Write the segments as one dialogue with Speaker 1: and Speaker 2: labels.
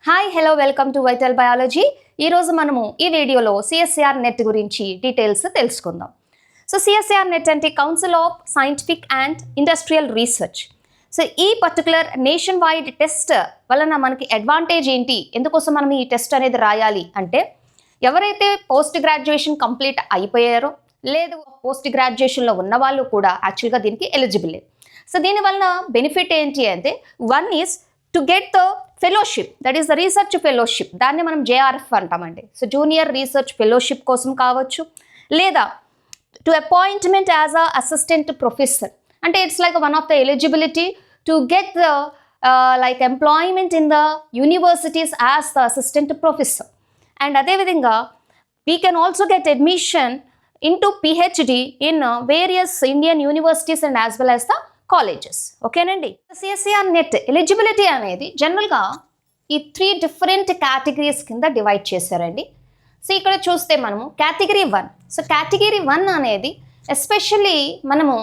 Speaker 1: Hi hello welcome to vital biology. ఈరోజు మనము ఈ వీడియోలో సిఎస్సిఆర్ నెట్ గురించి డీటెయిల్స్ తెలుసుకుందాం. సో సిఎస్సిఆర్ నెట్ అంటే council of scientific and industrial research. So ఈ పర్టికులర్ నేషన్ వైడ్ టెస్ట్ వలన మనకి అడ్వాంటేజ్ ఏంటి, ఎందుకోసం మనం ఈ టెస్ట్ అనేది రాయాలి అంటే, ఎవరైతే పోస్ట్ గ్రాడ్యుయేషన్ కంప్లీట్ అయిపోయారో లేదు పోస్ట్ గ్రాడ్యుయేషన్లో ఉన్న వాళ్ళు కూడా యాక్చువల్గా దీనికి ఎలిజిబుల్. సో దీనివల్ల బెనిఫిట్ ఏంటి అంటే, one is to get the fellowship, that is the research fellowship. దాన్ని మనం జేఆర్ఎఫ్ అంటామండి. సో జూనియర్ రీసెర్చ్ ఫెలోషిప్ కోసం కావచ్చు, లేదా to appointment as a assistant professor. అంటే it's like one of the eligibility to get the like employment in the universities as the assistant professor. And అదేవిధంగా we can also get admission into PhD in various Indian universities and as well as the colleges. ఓకేనండి. సిఎస్సిఆర్ net eligibility అనేది జనరల్గా ఈ 3 different categories కింద divide చేశారండి. So ఇక్కడ చూస్తే మనము కేటగిరీ 1. సో కేటగిరీ 1 అనేది ఎస్పెషల్లీ మనము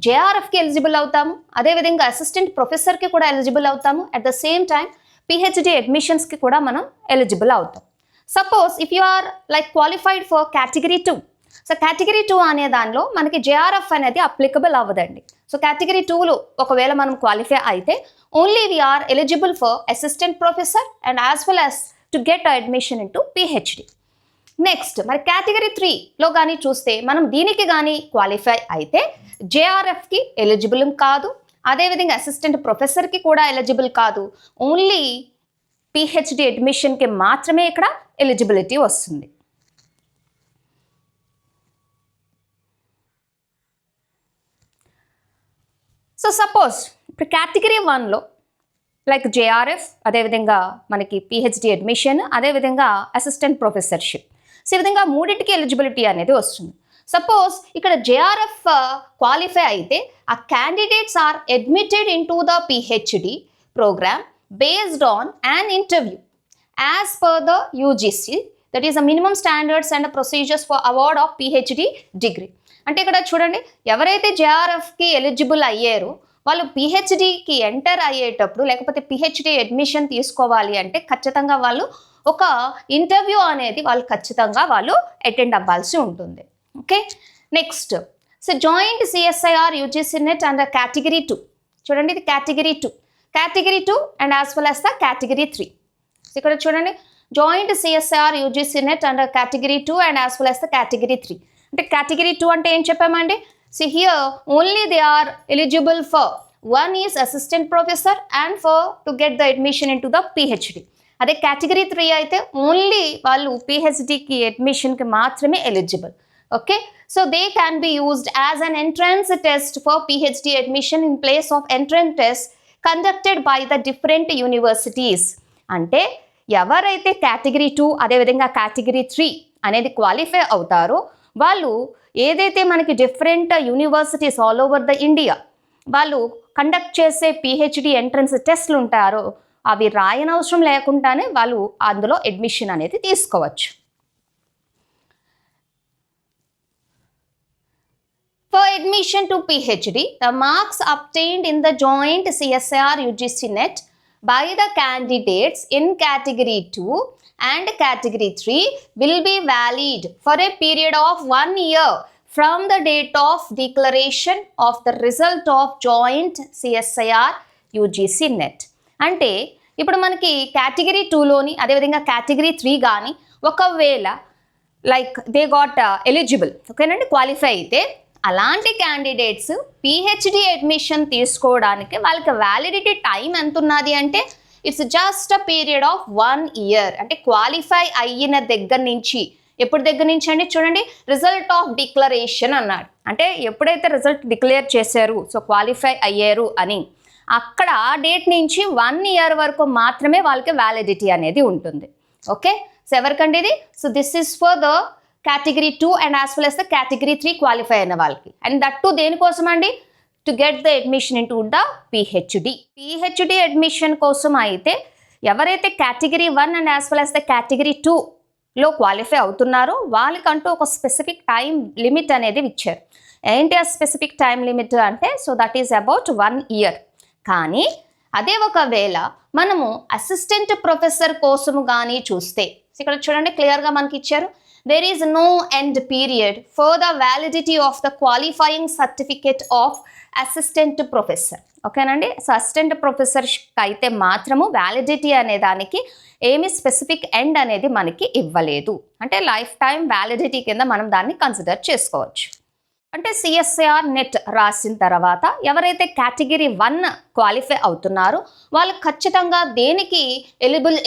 Speaker 1: జేఆర్ఎఫ్కి ఎలిజిబుల్ అవుతాము, అదేవిధంగా అసిస్టెంట్ ప్రొఫెసర్కి కూడా ఎలిజిబుల్ అవుతాము, at the same time PhD అడ్మిషన్స్కి కూడా మనం ఎలిజిబుల్ అవుతాం. Suppose if you are like qualified for category 2. So category 2 అనే దానిలో మనకి జేఆర్ఎఫ్ అనేది అప్లికబుల్ అవ్వదండి. సో కేటగిరీ 2లో ఒకవేళ మనం క్వాలిఫై అయితే only we are eligible for assistant professor and as well as to get admission into PhD. Next మరి కేటగిరీ 3లో కానీ చూస్తే మనం దీనికి కానీ క్వాలిఫై అయితే జేఆర్ఎఫ్కి ఎలిజిబుల్ కాదు, అదేవిధంగా అసిస్టెంట్ ప్రొఫెసర్కి కూడా ఎలిజిబుల్ కాదు, ఓన్లీ PhD అడ్మిషన్కి మాత్రమే ఇక్కడ ఎలిజిబిలిటీ వస్తుంది. సో సపోజ్ ఇప్పుడు కేటగిరీ 1లో లైక్ జేఆర్ఎఫ్, అదేవిధంగా మనకి PhD అడ్మిషన్, అదేవిధంగా అసిస్టెంట్ ప్రొఫెసర్షిప్. సో ఈ విధంగా మూడింటికి ఎలిజిబిలిటీ అనేది వస్తుంది. సపోజ్ ఇక్కడ జేఆర్ఎఫ్ క్వాలిఫై అయితే ఆ candidates are admitted in to the PhD program based on an interview as per the UGC, that is the minimum standards and procedures for award of PhD degree. అంటే ఇక్కడ చూడండి, ఎవరైతే జేఆర్ఎఫ్కి eligible అయ్యారో వాళ్ళు PhDకి enter అయ్యేటప్పుడు లేకపోతే PhD అడ్మిషన్ తీసుకోవాలి అంటే ఖచ్చితంగా వాళ్ళు ఒక ఇంటర్వ్యూ అనేది ఖచ్చితంగా అటెండ్ అవ్వాల్సి ఉంటుంది. Okay, next so joint CSIR UGC NET and category 2. చూడండి, ఇది category 2 and as well as the category 3. సో ఇక్కడ చూడండి, joint CSIR UGC NET and category 2 and as well as the category 3. అంటే కేటగిరీ 2 అంటే ఏం చెప్పామండి? So here only they are eligible for one is assistant professor and for to get the admission in to the PhD. అదే category 3 అయితే only వాళ్ళు PhDకి అడ్మిషన్కి మాత్రమే eligible. Okay, so they can be used as an entrance test for PhD admission in place of entrance test conducted by the different universities. అంటే ఎవరైతే category 2 అదేవిధంగా category 3 అనేది qualify అవుతారో వాళ్ళు ఏదైతే మనకి different universities all over the India వాళ్ళు conduct చేసే PhD ఎంట్రన్స్ టెస్ట్లు ఉంటారో అవి రాయనవసరం లేకుండానే వాళ్ళు అందులో అడ్మిషన్ అనేది తీసుకోవచ్చు. For admission to PhD, the marks obtained in the joint CSIR UGC net by the candidates in category 2 and category 3 will be valid for a period of 1 year from the date of declaration of the result of joint CSIR UGC net. అంటే ఇప్పుడు మనకి category 2లోని అదేవిధంగా category 3 కానీ ఒకవేళ like they got eligible, ఓకేనండి, qualify అయితే అలాంటి candidates PhD admission తీసుకోవడానికి వాళ్ళకి వ్యాలిడిటీ టైం ఎంత ఉన్నది అంటే it's just a period of 1 year. అంటే క్వాలిఫై అయిన దగ్గర నుంచి, ఎప్పుడు దగ్గర నుంచి అండి? చూడండి, రిజల్ట్ ఆఫ్ డిక్లరేషన్ అన్నాడు. అంటే ఎప్పుడైతే రిజల్ట్ డిక్లేర్ చేశారు, సో క్వాలిఫై అయ్యారు అని, అక్కడ ఆ డేట్ నుంచి 1 year వరకు మాత్రమే వాళ్ళకి వ్యాలిడిటీ అనేది ఉంటుంది. ఓకే, సో ఎవరికండి ఇది? So this is for the category 2 and as well as the category 3 qualify అయిన వాళ్ళకి. అండ్ దట్ టు దేనికోసం అండి? To get the admission in to the PhD admission కోసం అయితే ఎవరైతే category 1 and as well as the category 2లో qualify అవుతున్నారో వాళ్ళకంటూ ఒక స్పెసిఫిక్ టైం లిమిట్ అనేది ఇచ్చారు. ఏంటి ఆ స్పెసిఫిక్ టైం లిమిట్ అంటే, so that is about 1 year. కానీ అదే ఒకవేళ మనము అసిస్టెంట్ ప్రొఫెసర్ కోసము కానీ చూస్తే ఇక్కడ చూడండి క్లియర్గా మనకి ఇచ్చారు, there is no end period for the validity of the qualifying certificate of assistant professor. ఓకేనండి. సో అసిస్టెంట్ ప్రొఫెసర్ అయితే మాత్రము వ్యాలిడిటీ అనే దానికి ఏమి స్పెసిఫిక్ ఎండ్ అనేది మనకి ఇవ్వలేదు. అంటే లైఫ్ టైం వ్యాలిడిటీ కింద మనం దాన్ని కన్సిడర్ చేసుకోవచ్చు. అంటే సిఎస్ఐఆర్ నెట్ రాసిన తర్వాత ఎవరైతే కేటగిరీ 1 క్వాలిఫై అవుతున్నారో వాళ్ళు ఖచ్చితంగా దేనికి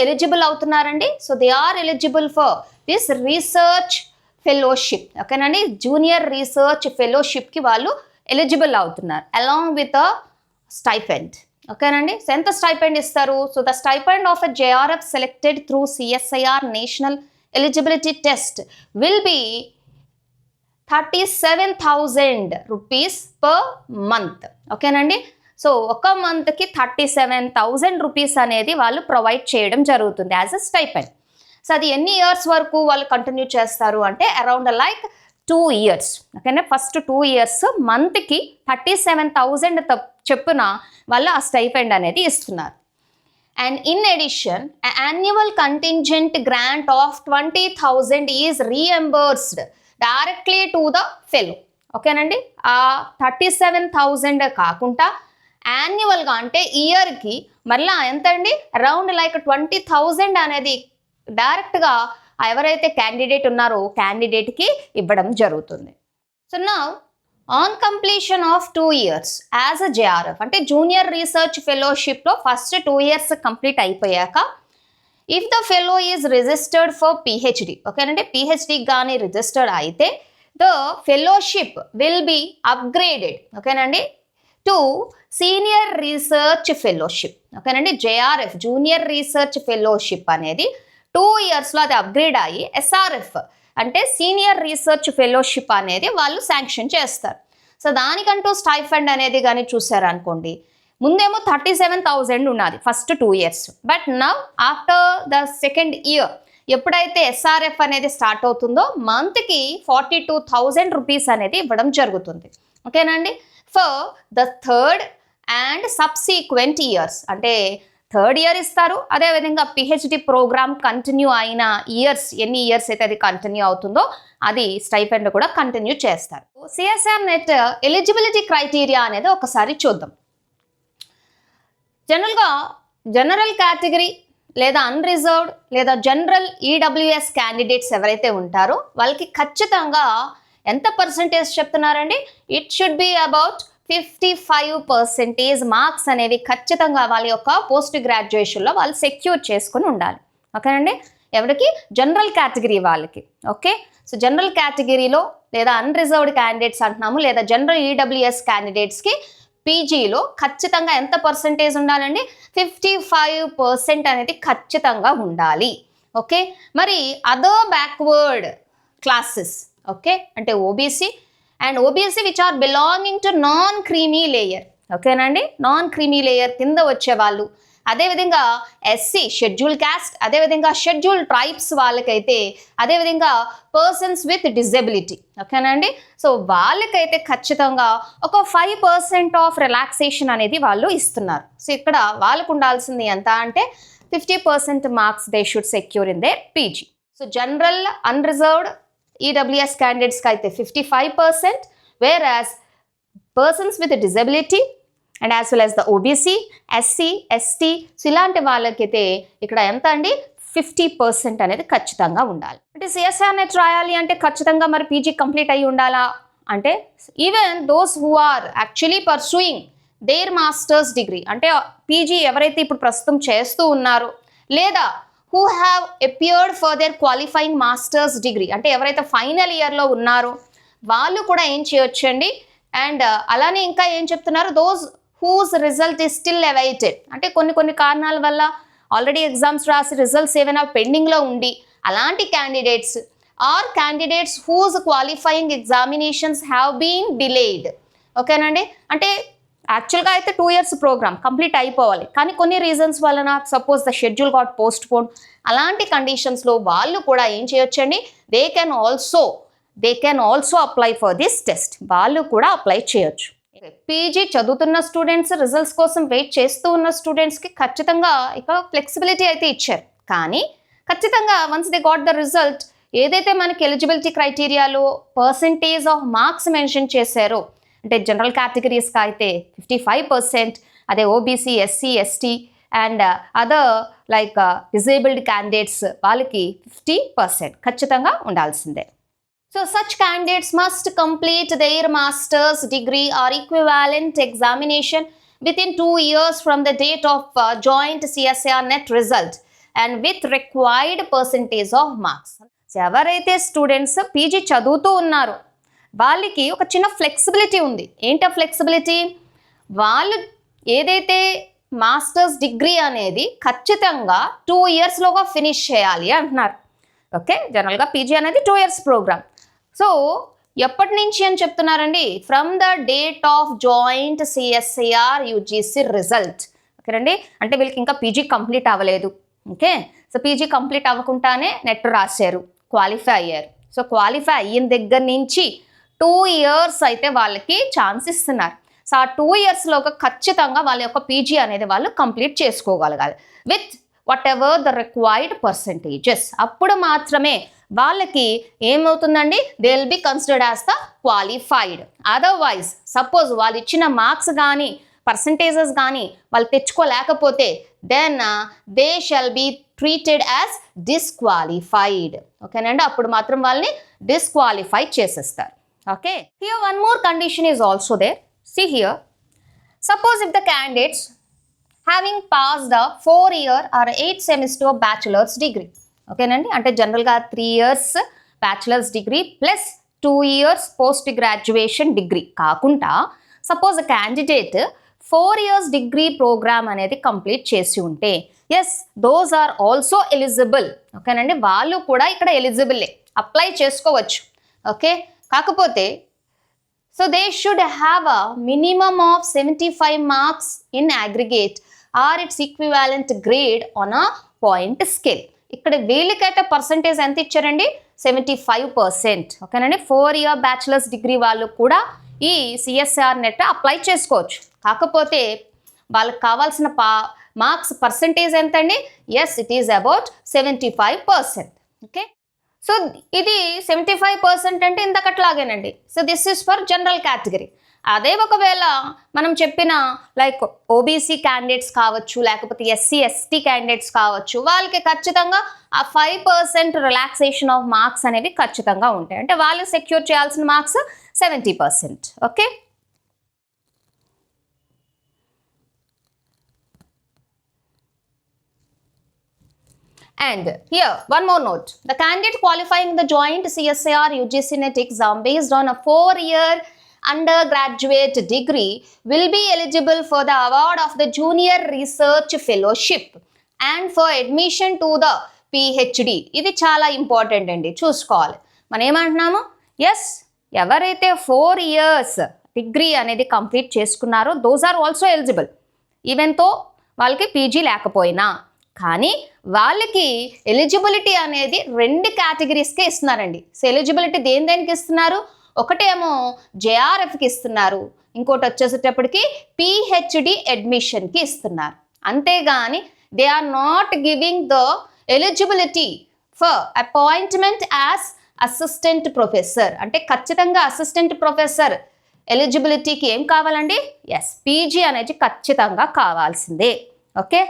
Speaker 1: ఎలిజిబుల్ అవుతున్నారండి? So they are eligible for this research fellowship. ఓకేనండి. జూనియర్ రీసెర్చ్ ఫెలోషిప్కి వాళ్ళు ఎలిజిబుల్ అవుతున్నారు అలాంగ్ విత్ అ స్టైపెండ్. ఓకేనండి. సో ఎంత స్టైపెండ్ ఇస్తారు? So the stipend of a JRF selected through CSIR national eligibility test will be 37,000 rupees per month. ఓకేనండి. సో ఒక మంత్కి 37,000 rupees అనేది వాళ్ళు ప్రొవైడ్ చేయడం జరుగుతుంది యాజ్ అ స్టైపెండ్. సో అది ఎన్ని ఇయర్స్ వరకు వాళ్ళు కంటిన్యూ చేస్తారు అంటే అరౌండ్ లైక్ 2 years. ఓకేనా. ఫస్ట్ 2 years మంత్కి 37,000 చెప్పున వాళ్ళు ఆ స్టైపెండ్ అనేది ఇస్తున్నారు. And in addition annual contingent grant of 20,000 is reimbursed directly to the fellow. ఓకేనండి. ఆ 37,000 కాకుండా యాన్యువల్గా అంటే ఇయర్కి మళ్ళీ ఎంత అండి? అరౌండ్ లైక్ 20,000 అనేది డైరెక్ట్గా ఎవరైతే క్యాండిడేట్ ఉన్నారో క్యాండిడేట్కి ఇవ్వడం జరుగుతుంది. So now on completion of 2 years as a JRF అంటే జూనియర్ రీసెర్చ్ ఫెలోషిప్లో ఫస్ట్ 2 years కంప్లీట్ అయిపోయాక if the fellow is registered for PhD, ఓకేనంటే పిహెచ్డికి కానీ రిజిస్టర్డ్ అయితే the fellowship will be upgraded, ఓకేనండి, టు సీనియర్ రీసెర్చ్ ఫెలోషిప్. ఓకేనండి. JRF junior research fellowship అనేది 2 yearsలో అది అప్గ్రేడ్ అయ్యి ఎస్ఆర్ఎఫ్ అంటే సీనియర్ రీసెర్చ్ ఫెలోషిప్ అనేది వాళ్ళు శాంక్షన్ చేస్తారు. సో దానికంటూ స్టైఫండ్ అనేది కానీ చూసారనుకోండి, ముందేమో 37,000 ఉన్నది first 2 years. But now after the second year ఎప్పుడైతే ఎస్ఆర్ఎఫ్ అనేది స్టార్ట్ అవుతుందో మంత్కి 42,000 rupees అనేది ఇవ్వడం జరుగుతుంది. ఓకేనండి. For the third and subsequent years అంటే థర్డ్ ఇయర్ ఇస్తారు. అదేవిధంగా పిహెచ్డి ప్రోగ్రామ్ కంటిన్యూ అయిన ఇయర్స్ ఎన్ని ఇయర్స్ అయితే అది కంటిన్యూ అవుతుందో అది స్టైఫండ్ కూడా కంటిన్యూ చేస్తారు. సిఎస్ఐఆర్ నెట్ ఎలిజిబిలిటీ క్రైటీరియా అనేది ఒకసారి చూద్దాం. జనరల్గా జనరల్ కేటగిరీ లేదా అన్రిజర్వ్డ్ లేదా జనరల్ ఈడబ్ల్యూఎస్ క్యాండిడేట్స్ ఎవరైతే ఉంటారో వాళ్ళకి ఖచ్చితంగా ఎంత పర్సంటేజ్ చెప్తున్నారండి? It should be about 55% marks అనేవి ఖచ్చితంగా వాళ్ళ యొక్క పోస్ట్ గ్రాడ్యుయేషన్లో వాళ్ళు సెక్యూర్ చేసుకుని ఉండాలి. ఓకేనండి. ఎవరికి? జనరల్ కేటగిరీ వాళ్ళకి. ఓకే. సో జనరల్ కేటగిరీలో లేదా అన్రిజర్వ్డ్ క్యాండిడేట్స్ అంటున్నాము లేదా జనరల్ ఈడబ్ల్యూఎస్ క్యాండిడేట్స్కి పీజీలో ఖచ్చితంగా ఎంత పర్సంటేజ్ ఉండాలండి? 55% అనేది ఖచ్చితంగా ఉండాలి. ఓకే. మరి అదర్ బ్యాక్వర్డ్ క్లాసెస్, ఓకే, అంటే OBC and OBC which are belonging to non creamy layer, ఓకేనండి, నాన్ క్రీమీ లేయర్ కింద వచ్చేవాళ్ళు, అదేవిధంగా ఎస్సీ షెడ్యూల్ క్యాస్ట్, అదేవిధంగా షెడ్యూల్ ట్రైబ్స్ వాళ్ళకైతే, అదేవిధంగా పర్సన్స్ విత్ డిజబిలిటీ, ఓకేనండి. సో వాళ్ళకైతే ఖచ్చితంగా ఒక 5% ఆఫ్ రిలాక్సేషన్ అనేది వాళ్ళు ఇస్తున్నారు. సో ఇక్కడ వాళ్ళకు ఉండాల్సింది ఎంత అంటే 50% marks they should secure in their PG. So general unreserved EWS క్యాండిడేట్స్కి అయితే 55%, whereas persons with disability and as well as the OBC, SC, ST so ఇలాంటి వాళ్ళకైతే ఇక్కడ ఎంత అండి? 50% అనేది ఖచ్చితంగా ఉండాలి. అంటే సిఎస్ఐఆర్ నెట్ రాయాలి అంటే ఖచ్చితంగా మరి పీజీ కంప్లీట్ అయ్యి ఉండాలా అంటే even those who are actually pursuing their master's degree అంటే పీజీ ఎవరైతే ఇప్పుడు ప్రస్తుతం చేస్తూ ఉన్నారో లేదా who have appeared for their qualifying master's degree అంటే ఎవరైతే ఫైనల్ ఇయర్లో ఉన్నారో వాళ్ళు కూడా ఏం చేయొచ్చండి. అండ్ అలానే ఇంకా ఏం చెప్తున్నారు? Those whose result is still awaited అంటే కొన్ని కారణాల వల్ల ఆల్రెడీ ఎగ్జామ్స్ రాసి రిజల్ట్స్ ఏమైనా పెండింగ్లో ఉండి అలాంటి candidates are candidates whose qualifying examinations have been delayed, ఓకేనండి. అంటే యాక్చువల్గా అయితే 2 years ప్రోగ్రామ్ కంప్లీట్ అయిపోవాలి, కానీ కొన్ని రీజన్స్ వలన suppose the schedule got post phone అలాంటి కండిషన్స్లో వాళ్ళు కూడా ఏం చేయొచ్చండి? They can also apply for this test. వాళ్ళు కూడా అప్లై చేయొచ్చు. పీజీ చదువుతున్న స్టూడెంట్స్, రిజల్ట్స్ కోసం వెయిట్ చేస్తూ ఉన్న స్టూడెంట్స్కి ఖచ్చితంగా ఇక ఫ్లెక్సిబిలిటీ అయితే ఇచ్చారు. కానీ ఖచ్చితంగా once they got the result, ఏదైతే మనకి ఎలిజిబిలిటీ క్రైటీరియాలో పర్సంటేజ్ ఆఫ్ మార్క్స్ మెన్షన్ చేశారో, అంటే జనరల్ కేటగిరీస్కి అయితే 55%, అదే OBC, SC, ST and other like disabled candidates వాళ్ళకి 50% ఖచ్చితంగా ఉండాల్సిందే. So such candidates must complete their master's degree or equivalent examination within 2 years from the date of joint CSIR net result and with required percentage of marks. ఎవరైతే students PG చదువుతూ ఉన్నారో వాళ్ళకి ఒక చిన్న flexibility ఉంది. ఏంటో ఫ్లెక్సిబిలిటీ? వాళ్ళు ఏదైతే మాస్టర్స్ డిగ్రీ అనేది ఖచ్చితంగా 2 ఇయర్స్లోగా ఫినిష్ చేయాలి అంటున్నారు. ఓకే, జనరల్గా పీజీ అనేది 2 ఇయర్స్ ప్రోగ్రామ్. సో ఎప్పటి నుంచి అని చెప్తున్నారండి? From the date of joint CSIR UGC result. ఓకేనండి, అంటే వీళ్ళకి ఇంకా పీజీ కంప్లీట్ అవ్వలేదు. ఓకే, సో పీజీ కంప్లీట్ అవ్వకుండానే నెట్ రాశారు, క్వాలిఫై అయ్యారు. సో క్వాలిఫై అయిన దగ్గర నుంచి 2 ఇయర్స్ అయితే వాళ్ళకి ఛాన్స్ ఇస్తున్నారు. సో ఆ 2 ఇయర్స్లోగా ఖచ్చితంగా వాళ్ళ యొక్క పీజీ అనేది వాళ్ళు కంప్లీట్ చేసుకోగలగాలి with whatever the required percentages. అప్పుడు మాత్రమే వాళ్ళకి ఏమవుతుందండి? They will be considered as the qualified. Otherwise suppose వాళ్ళు ఇచ్చిన మార్క్స్ కానీ పర్సంటేజెస్ కానీ వాళ్ళు తెచ్చుకోలేకపోతే then they shall be treated as disqualified. ఓకేనండి, అప్పుడు మాత్రం వాళ్ళని డిస్క్వాలిఫై చేసేస్తారు. Okay, here one more condition is also there. See here, suppose if the candidates having passed a 4-year or 8 semester bachelor's degree. ఓకేనండి, అంటే జనరల్గా 3 years bachelors degree plus 2 years post graduation degree కాకుండా suppose candidate 4 years degree program అనేది complete చేసి ఉంటే, yes those are also eligible. ఓకేనండి, వాళ్ళు కూడా ఇక్కడ ఎలిజిబుల్లే, అప్లై చేసుకోవచ్చు. ఓకే, కాకపోతే so they should have a minimum of 75 marks in aggregate or its equivalent grade on a point scale. ఇక్కడ వీళ్ళకైతే పర్సంటేజ్ ఎంత ఇచ్చారండి? 75%. ఓకేనండి, 4 ఇయర్ బ్యాచిలర్స్ డిగ్రీ వాళ్ళు కూడా ఈ సిఎస్ఆర్ నెట్ అప్లై చేసుకోవచ్చు. కాకపోతే వాళ్ళకి కావాల్సిన మార్క్స్ పర్సంటేజ్ ఎంతండి? Yes, it is about 75%. Okay, so ఇది 75% అంటే ఇంతకట్లాగేనండి. So this is for general category. అదే ఒకవేళ మనం చెప్పిన లైక్ ఓబీసీ క్యాండిడేట్స్ కావచ్చు, లేకపోతే ఎస్సీ ఎస్టీ క్యాండిడేట్స్ కావచ్చు, వాళ్ళకి ఖచ్చితంగా ఆ 5% రిలాక్సేషన్ ఆఫ్ మార్క్స్ అనేవి ఖచ్చితంగా ఉంటాయి. అంటే వాళ్ళు సెక్యూర్ చేయాల్సిన marks 70%. Okay, and here one more note, the candidate qualifying the joint CSIR UGC NET exam based on a 4-year undergraduate degree will be eligible for the award of the Junior Research Fellowship and for admission to the PhD. ఇది చాలా important అండి, చూసుకోవాలి. మనం ఏమంటున్నాము? Yes, ఎవరైతే 4 years degree అనేది complete చేసుకున్నారో those are also eligible, even though వాళ్ళకి PG లేకపోయినా. కానీ వాళ్ళకి ఎలిజిబిలిటీ అనేది 2 కేటగిరీస్కే ఇస్తున్నారండి. సో ఎలిజిబిలిటీ దేనికి ఇస్తున్నారు? ఒకటేమో జేఆర్ఎఫ్కి ఇస్తున్నారు, ఇంకోటి వచ్చేసేటప్పటికి పిహెచ్డి అడ్మిషన్కి ఇస్తున్నారు. అంతేగాని they are not giving the eligibility for appointment as assistant professor. అంటే ఖచ్చితంగా అసిస్టెంట్ ప్రొఫెసర్ ఎలిజిబిలిటీకి ఏం కావాలండి? ఎస్, పీజీ అనేది ఖచ్చితంగా కావాల్సిందే. Okay,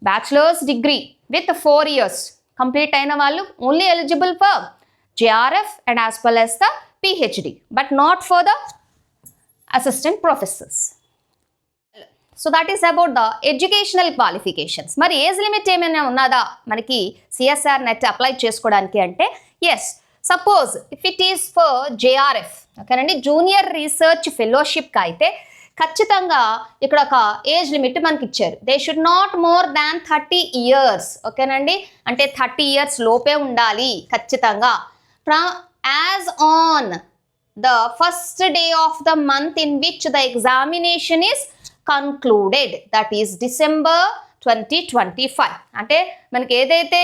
Speaker 1: bachelors degree with 4 years complete అయిన వాళ్ళు only eligible for JRF and as well as the PhD, but not for the assistant professors. So that is about the educational qualifications. మరి age limit ఏమైనా ఉన్నదా మనకి CSR NET apply చేసుకోవడానికి అంటే? Yes, suppose if it is for JRF, ఓకేనండి, junior research ఫెలోషిప్కి అయితే ఖచ్చితంగా ఇక్కడ ఒక ఏజ్ లిమిట్ మనకి ఇచ్చారు. They should not more than 30 years. ఓకేనండి, అంటే 30 ఇయర్స్ లోపే ఉండాలి ఖచ్చితంగా. As on the first day of the month in which the examination is concluded, that is December 2025. అంటే మనకి ఏదైతే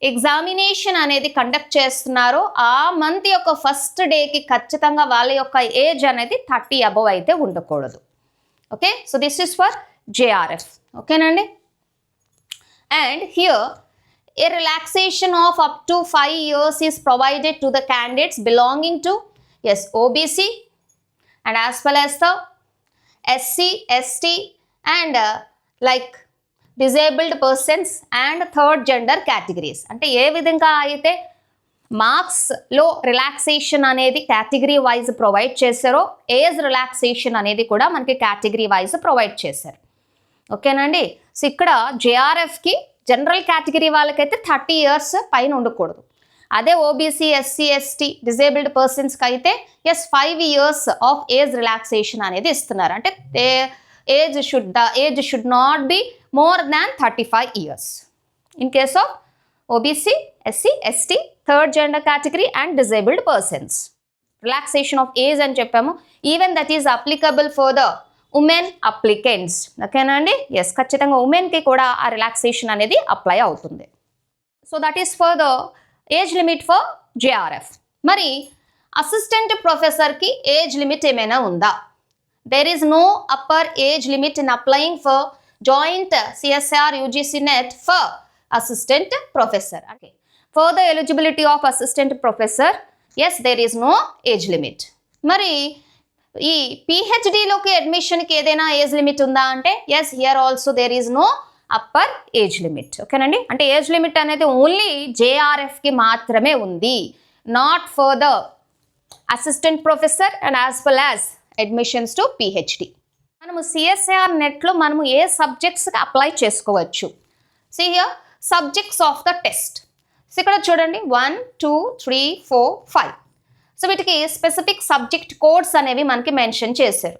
Speaker 1: ఎగ్జామినేషన్ అనేది కండక్ట్ చేస్తున్నారో ఆ మంత్ యొక్క ఫస్ట్ డేకి ఖచ్చితంగా వాళ్ళ యొక్క ఏజ్ అనేది 30 అబవ్ అయితే ఉండకూడదు. Okay, so this is for JRF. ఓకేనండి. And here a relaxation of up to 5 years is provided to the candidates belonging to OBC and as well as the SC, ST and like disabled persons and third gender categories. అంటే ఏ విధంగా అయితే మార్క్స్లో relaxation అనేది category wise provide చేశారో age relaxation అనేది కూడా మనకి category wise provide చేశారు. ఓకేనండి. సో ఇక్కడ JRFకి జనరల్ కేటగిరీ వాళ్ళకైతే 30 years పైన ఉండకూడదు. అదే OBC, SC, ST డిజేబుల్డ్ పర్సన్స్కి అయితే 5 years ఆఫ్ ఏజ్ రిలాక్సేషన్ అనేది ఇస్తున్నారు. అంటే age should not be more than 35 years in case of OBC, SC, ST, third gender category and disabled persons. Relaxation of age అని చెప్పాము. Even that is applicable for the women applicants. ఓకేనా అండి. ఖచ్చితంగా ఉమెన్కి కూడా ఆ రిలాక్సేషన్ అనేది apply అవుతుంది. So that is for the age limit for JRF. మరి అసిస్టెంట్ ప్రొఫెసర్కి ఏజ్ లిమిట్ ఏమైనా ఉందా? There is no upper age limit in applying for joint CSIR UGC NET for assistant professor. Okay, for the eligibility of assistant professor there is no age limit. మరి ఈ PhDలోకి అడ్మిషన్కి ఏదైనా age limit ఉందా అంటే here also there is no upper age limit. ఓకేనండి. అంటే age limit అనేది ఓన్లీ JRFకి మాత్రమే ఉంది, not for the assistant professor and as well as admissions to PhD. మనము CSIR నెట్లో మనము ఏ సబ్జెక్ట్స్కి అప్లై చేసుకోవచ్చు? See here, subjects of the test. So ఇక్కడ చూడండి 1, 2, 3, 4, 5. సో వీటికి స్పెసిఫిక్ సబ్జెక్ట్ కోడ్స్ అనేవి మనకి మెన్షన్ చేశారు.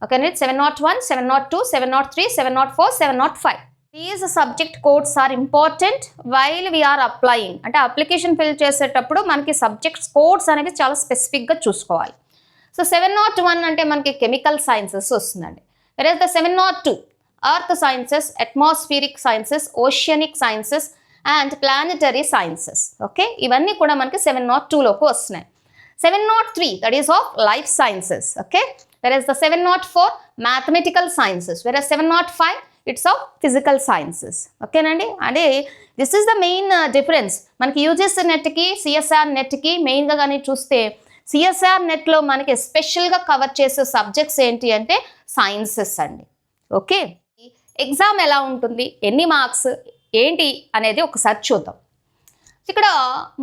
Speaker 1: ఓకేనండి. 701, 702, 703, 704, 705. These subject codes are important while we are applying. అంటే అప్లికేషన్ ఫిల్ చేసేటప్పుడు మనకి సబ్జెక్ట్స్ కోడ్స్ అనేవి చాలా స్పెసిఫిక్గా చూసుకోవాలి. సో 701 అంటే మనకి కెమికల్ సైన్సెస్ వస్తుందండి. Versus the 702 earth sciences, atmospheric sciences, oceanic sciences and planetary sciences. Okay, ఇవన్నీ కూడా మనకి 702లోకి వస్తున్నాయి. 703 that is of life sciences. Okay, versus the 704 mathematical sciences, versus 705 it's of physical sciences. ఓకేనండి. అంటే this is the main difference. మనకి UGC నెట్కి CSIR నెట్కి మెయిన్గా కానీ చూస్తే CSIR నెట్లో మనకి ఎస్పెషల్గా కవర్ చేసే సబ్జెక్ట్స్ ఏంటి అంటే సైన్సెస్ అండి. ఓకే, ఎగ్జామ్ ఎలా ఉంటుంది, ఎన్ని మార్క్స్ ఏంటి అనేది ఒకసారి చూద్దాం. ఇక్కడ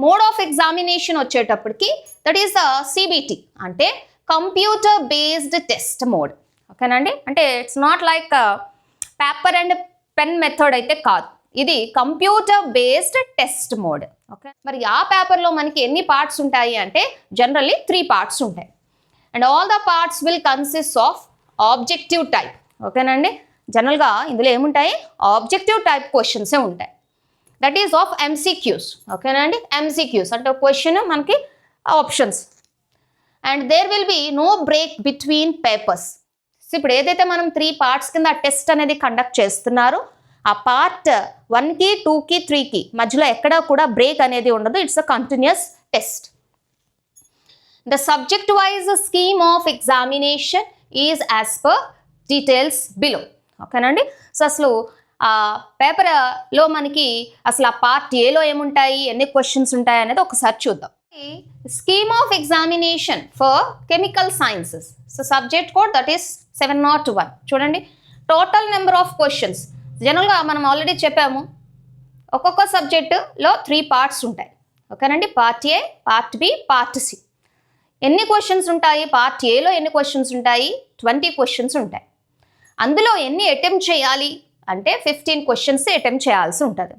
Speaker 1: మోడ్ ఆఫ్ ఎగ్జామినేషన్ వచ్చేటప్పటికి దట్ ఈస్ CBT అంటే కంప్యూటర్ బేస్డ్ టెస్ట్ మోడ్. ఓకేనండి. అంటే it's not like paper and pen method అయితే కాదు, ఇది computer based test mode. Okay, మరి ఆ పేపర్లో మనకి ఎన్ని పార్ట్స్ ఉంటాయి అంటే జనరల్లీ 3 parts ఉంటాయి. And all the parts will consist of objective type. ఓకేనండి. జనరల్గా ఇందులో ఏముంటాయి? ఆబ్జెక్టివ్ టైప్ క్వశ్చన్సే ఉంటాయి. That is of MCQs. ఓకేనండి. MCQs అంటే క్వశ్చన్ మనకి options and there will be no break between papers. So ఇప్పుడు ఏదైతే మనం 3 parts కింద టెస్ట్ అనేది కండక్ట్ చేస్తున్నారో ఆ పార్ట్ 1కి 2కి 3కి మధ్యలో ఎక్కడా కూడా బ్రేక్ అనేది ఉండదు. It's a continuous test. The subject wise scheme of examination is as per details below. ఓకేనండి. సో అసలు ఆ పేపర్లో మనకి అసలు ఆ పార్ట్ ఏలో ఏముంటాయి, ఎన్ని క్వశ్చన్స్ ఉంటాయి అనేది ఒకసారి చూద్దాం. Scheme of examination for chemical sciences. So subject code that is 701. చూడండి, టోటల్ నెంబర్ ఆఫ్ క్వశ్చన్స్. జనరల్గా మనం ఆల్రెడీ చెప్పాము ఒక్కొక్క సబ్జెక్టులో 3 parts ఉంటాయి. ఓకేనండి. Part A, part B, part C. ఎన్ని క్వశ్చన్స్ ఉంటాయి? పార్ట్ ఏలో ఎన్ని క్వశ్చన్స్ ఉంటాయి? 20 questions ఉంటాయి. అందులో ఎన్ని అటెంప్ట్ చేయాలి అంటే 15 questions అటెంప్ట్ చేయాల్సి ఉంటుంది.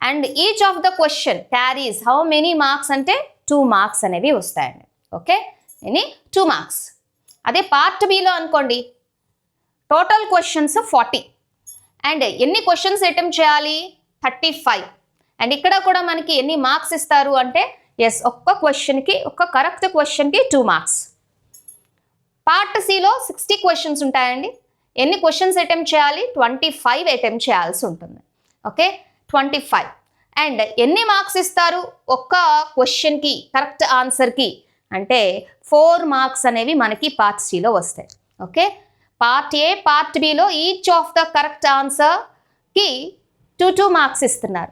Speaker 1: And each of the question carries how many marks అంటే 2 marks అనేవి వస్తాయండి. ఓకే, ఎన్ని 2 marks. అదే పార్ట్ బిలో అనుకోండి టోటల్ క్వశ్చన్స్ 40 అండ్ ఎన్ని క్వశ్చన్స్ అటెంప్ట్ చేయాలి? 35. అండ్ ఇక్కడ కూడా మనకి ఎన్ని మార్క్స్ ఇస్తారు అంటే ఒక్క క్వశ్చన్కి, ఒక్క కరెక్ట్ క్వశ్చన్కి 2 marks. పార్ట్ సిలో 60 questions ఉంటాయండి. ఎన్ని క్వశ్చన్స్ అటెంప్ట్ చేయాలి? 25 అటెంప్ట్ చేయాల్సి ఉంటుంది. ఓకే, 25. అండ్ ఎన్ని మార్క్స్ ఇస్తారు ఒక్క క్వశ్చన్కి కరెక్ట్ ఆన్సర్కి అంటే 4 మార్క్స్ అనేవి మనకి పార్ట్ సిలో వస్తాయి. ఓకే, పార్ట్ ఏ పార్ట్ బిలో ఈచ్ ఆఫ్ ద కరెక్ట్ ఆన్సర్కి 2 మార్క్స్ ఇస్తున్నారు.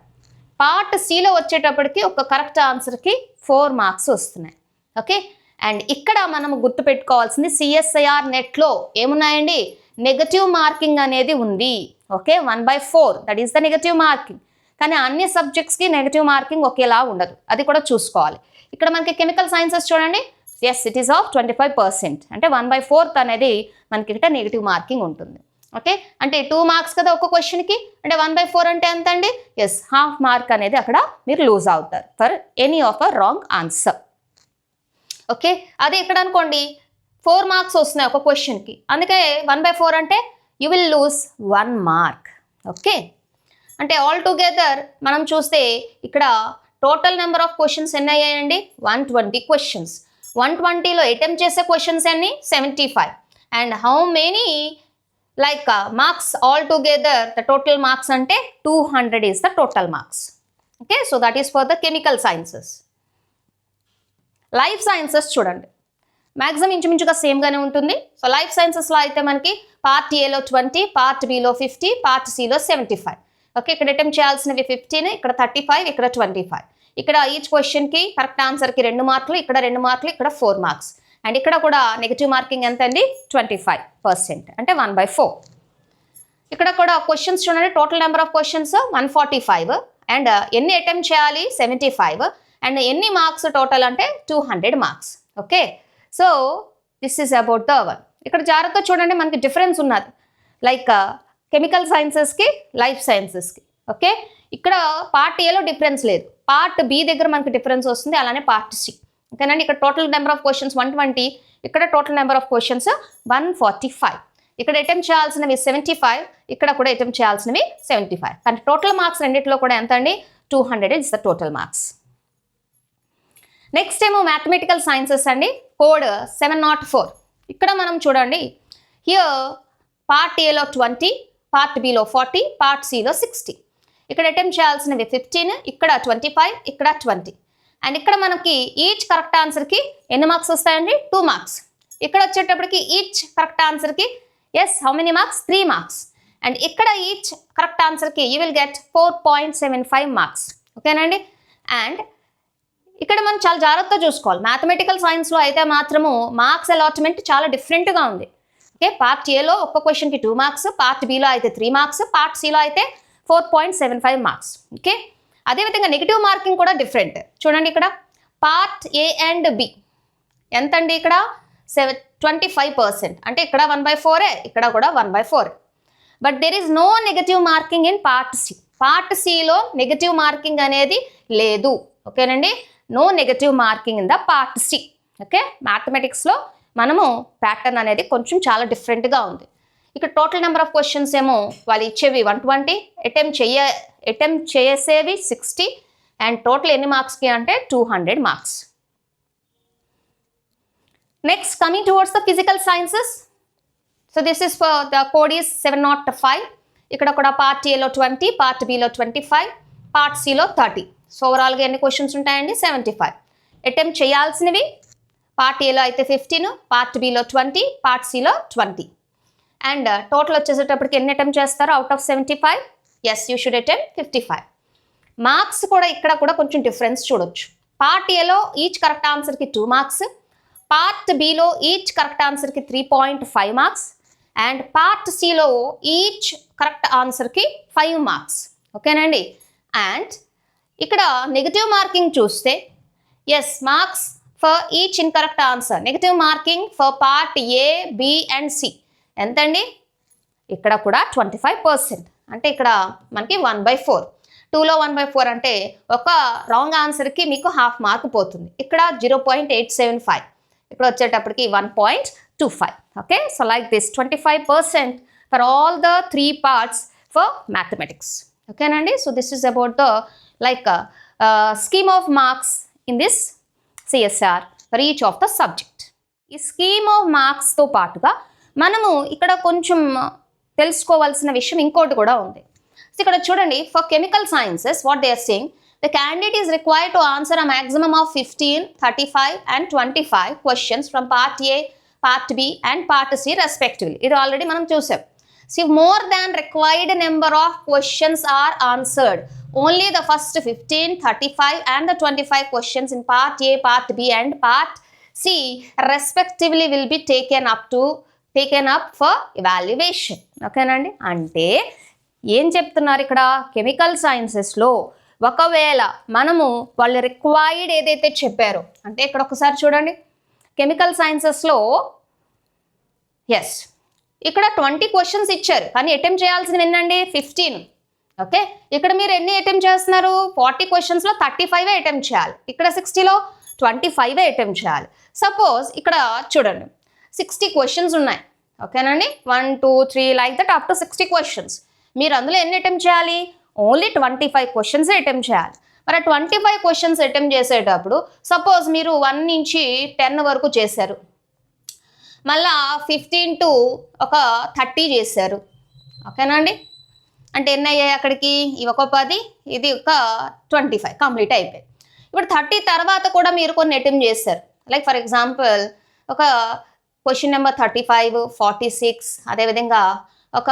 Speaker 1: పార్ట్ సిలో వచ్చేటప్పటికి ఒక కరెక్ట్ ఆన్సర్కి 4 మార్క్స్ వస్తున్నాయి. ఓకే, అండ్ ఇక్కడ మనం గుర్తుపెట్టుకోవాల్సింది సిఎస్ఐఆర్ నెట్లో ఏమున్నాయండి, నెగటివ్ మార్కింగ్ అనేది ఉంది. Okay, 1/4 that is the negative marking. కానీ అన్ని సబ్జెక్ట్స్కి నెగటివ్ మార్కింగ్ ఒకేలా ఉండదు, అది కూడా చూసుకోవాలి. ఇక్కడ మనకి కెమికల్ సైన్సెస్ చూడండి, ఎస్ ఇట్ ఈస్ ఆఫ్ 25%, అంటే 1/4 అనేది మనకి ఇక్కడ నెగిటివ్ మార్కింగ్ ఉంటుంది. ఓకే, అంటే 2 మార్క్స్ కదా ఒక్క క్వశ్చన్కి, అంటే 1/4 అంటే ఎంత అండి, ఎస్ హాఫ్ మార్క్ అనేది అక్కడ మీరు లూజ్ అవుతారు for any of a wrong answer. Okay, అదే ఇక్కడ అనుకోండి 4 మార్క్స్ వస్తున్నాయి ఒక క్వశ్చన్కి, అందుకే 1/4 అంటే you will lose 1 mark. Okay, అంటే ఆల్ టుగెదర్ మనం చూస్తే ఇక్కడ టోటల్ నెంబర్ ఆఫ్ క్వశ్చన్స్ ఎన్ని అయ్యాయండి, 120 క్వశ్చన్స్. 120లో అటెంప్ట్ చేసే క్వశ్చన్స్ ఎన్ని, 75. And how many like marks all together the total marks అంటే 200 is the total marks. Okay, so that is for the chemical sciences. Life sciences చూడండి, maximum ఇంచుమించుగా సేమ్గానే ఉంటుంది. So life సైన్సెస్లో అయితే మనకి పార్ట్ ఏలో 20, part below 50, part సిలో 75. Okay, ఇక్కడ attempt చేయాల్సినవి 15, ఇక్కడ 35, ఇక్కడ 25. ఇక్కడ ఈచ్ క్వశ్చన్కి కరెక్ట్ ఆన్సర్కి 2 మార్కులు, ఇక్కడ 2 మార్కులు, ఇక్కడ 4 మార్క్స్. అండ్ ఇక్కడ కూడా నెగిటివ్ మార్కింగ్ ఎంత అండి, 25%, అంటే 1/4. ఇక్కడ కూడా క్వశ్చన్స్ చూడండి, total number of questions 145. And ఎన్ని అటెంప్ట్ చేయాలి, 75. అండ్ ఎన్ని మార్క్స్ టోటల్ అంటే 200 marks. Okay, so this is about the one. ఇక్కడ జాగ్రత్త చూడండి, మనకి డిఫరెన్స్ ఉన్నది లైక్ కెమికల్ సైన్సెస్కి లైఫ్ సైన్సెస్కి. ఓకే, ఇక్కడ పార్ట్ ఏలో డిఫరెన్స్ లేదు, పార్ట్ బి దగ్గర మనకి డిఫరెన్స్ వస్తుంది, అలానే పార్ట్ సి. ఓకేనండి, ఇక్కడ టోటల్ నెంబర్ ఆఫ్ క్వశ్చన్స్ 120, ఇక్కడ టోటల్ నెంబర్ ఆఫ్ క్వశ్చన్స్ 145. ఇక్కడ అటెంప్ట్ చేయాల్సినవి 75, ఇక్కడ కూడా అటెంప్ట్ చేయాల్సినవి 75. కానీ టోటల్ మార్క్స్ రెండిట్లో కూడా ఎంత అండి, 200 is the total marks. Next ఏమో మ్యాథమెటికల్ సైన్సెస్ అండి, కోడ్ 704. ఇక్కడ మనం చూడండి, హియర్ పార్ట్ ఏలో 20, పార్ట్ బిలో 40, పార్ట్ సిలో 60. ఇక్కడ అటెంప్ట్ చేయాల్సినవి 15, ఇక్కడ 25, ఇక్కడ 20. అండ్ ఇక్కడ మనకి ఈచ్ కరెక్ట్ ఆన్సర్కి ఎన్ని మార్క్స్ వస్తాయండి, 2 మార్క్స్. ఇక్కడ వచ్చేటప్పటికి ఈచ్ కరెక్ట్ ఆన్సర్కి yes how many marks, 3 marks. And ఇక్కడ ఈచ్ కరెక్ట్ ఆన్సర్కి యూ విల్ గెట్ 4.75 మార్క్స్. ఓకేనండి, అండ్ ఇక్కడ మనం చాలా జాగ్రత్తగా చూసుకోవాలి. మ్యాథమెటికల్ సైన్స్లో అయితే మాత్రము మార్క్స్ అలాట్మెంట్ చాలా డిఫరెంట్గా ఉంది. ఓకే, పార్ట్ ఏలో ఒక్క క్వశ్చన్కి 2 మార్క్స్, పార్ట్ బిలో అయితే 3 మార్క్స్, పార్ట్ సిలో అయితే 4.75 మార్క్స్. ఓకే, అదేవిధంగా నెగిటివ్ మార్కింగ్ కూడా డిఫరెంట్. చూడండి ఇక్కడ పార్ట్ ఏ అండ్ బి ఎంత అండి, ఇక్కడ 25%, అంటే ఇక్కడ 1/4, ఇక్కడ కూడా 1/4. But there is no negative marking in part C. Part సిలో నెగటివ్ మార్కింగ్ అనేది లేదు. ఓకేనండి, no negative marking in the part C. Okay, మ్యాథమెటిక్స్లో మనము ప్యాటర్న్ అనేది కొంచెం చాలా డిఫరెంట్గా ఉంది. ఇక్కడ టోటల్ నెంబర్ ఆఫ్ క్వశ్చన్స్ ఏమో వాళ్ళు ఇచ్చేవి 120, అటెంప్ట్ చేసేవి 60. అండ్ టోటల్ ఎన్ని మార్క్స్కి అంటే 200 marks. Next coming towards the physical sciences. So this is for the code is 705. ఇక్కడ కూడా పార్ట్ ఏలో 20, పార్ట్ బిలో 25, పార్ట్ సిలో 30. సో ఓవరాల్గా ఎన్ని క్వశ్చన్స్ ఉంటాయండి, 75. అటెంప్ట్ చేయాల్సినవి పార్ట్ ఏలో అయితే 15, పార్ట్ బిలో 20, పార్ట్ సిలో 20. అండ్ టోటల్ వచ్చేసేటప్పటికి ఎన్ని అటెంప్ట్ చేస్తారో out of 75, yes you should attempt 55. Marks కూడా ఇక్కడ కూడా కొంచెం డిఫరెన్స్ చూడొచ్చు. పార్ట్ ఏలో ఈచ్ కరెక్ట్ ఆన్సర్కి 2 మార్క్స్, పార్ట్ బిలో ఈచ్ కరెక్ట్ ఆన్సర్కి 3.5 మార్క్స్. అండ్ పార్ట్ సిలో ఈచ్ కరెక్ట్ ఆన్సర్కి 5 మార్క్స్. ఓకేనండి, అండ్ ఇక్కడ నెగటివ్ మార్కింగ్ చూస్తే yes marks for each incorrect answer, negative marking for part A, B and C ఎంతండి, ఇక్కడ కూడా 25%, అంటే ఇక్కడ మనకి 1/4. 2లో 1/4 అంటే ఒక రాంగ్ ఆన్సర్కి మీకు హాఫ్ మార్క్ పోతుంది. ఇక్కడ 0.875, ఇక్కడ వచ్చేటప్పటికి 1.25. Okay, so like this 25% for all the 3 parts for mathematics. ఓకేనండి, so this is about the like scheme of marks in this CSR for each of the subject. ఈ స్కీమ్ ఆఫ్ మార్క్స్తో పాటుగా మనము ఇక్కడ కొంచెం తెలుసుకోవాల్సిన విషయం ఇంకోటి కూడా ఉంది. సో ఇక్కడ చూడండి, for chemical sciences what they are saying, the candidate is required to answer a maximum of 15, 35 and 25 questions from part A, part B and part C respectively. ఇది ఆల్రెడీ మనం చూసాం. See, more than required number of questions are answered, only the first 15, 35 and the 25 questions in part A, part B and part C respectively will be taken up for evaluation. ఓకేనండి, అంటే ఏం చెప్తున్నారు ఇక్కడ, chemical సైన్సెస్లో ఒకవేళ మనము వాళ్ళు required ఏదైతే చెప్పారో, అంటే ఇక్కడ ఒకసారి చూడండి, కెమికల్ సైన్సెస్లో ఎస్ ఇక్కడ 20 క్వశ్చన్స్ ఇచ్చారు, కానీ అటెంప్ట్ చేయాల్సింది ఎన్నండి, 15. ఓకే, ఇక్కడ మీరు ఎన్ని అటెంప్ట్ చేస్తున్నారు, 40 క్వశ్చన్స్లో 35 అటెంప్ట్ చేయాలి, ఇక్కడ 60లో 25 అటెంప్ట్ చేయాలి. సపోజ్ ఇక్కడ చూడండి 60 క్వశ్చన్స్ ఉన్నాయి. ఓకేనండి, 1 2 3 like that up to 60 questions. మీరు అందులో ఎన్ని అటెంప్ట్ చేయాలి, ఓన్లీ 25 క్వశ్చన్స్ అటెంప్ట్ చేయాలి. మరి 25 క్వశ్చన్స్ అటెంప్ట్ చేసేటప్పుడు సపోజ్ మీరు 1 నుంచి 10 వరకు చేశారు, మళ్ళా 15 to 30 చేశారు. ఓకేనండి, అంటే ఎన్ని అయ్యాయి అక్కడికి, ఇవి ఒక 10, ఇది ఒక 25 కంప్లీట్ అయిపోయి. ఇప్పుడు 30 తర్వాత కూడా మీరు కొన్ని అటెంప్ట్ చేశారు, లైక్ ఫర్ ఎగ్జాంపుల్ ఒక క్వశ్చన్ నెంబర్ 35, 46, అదేవిధంగా ఒక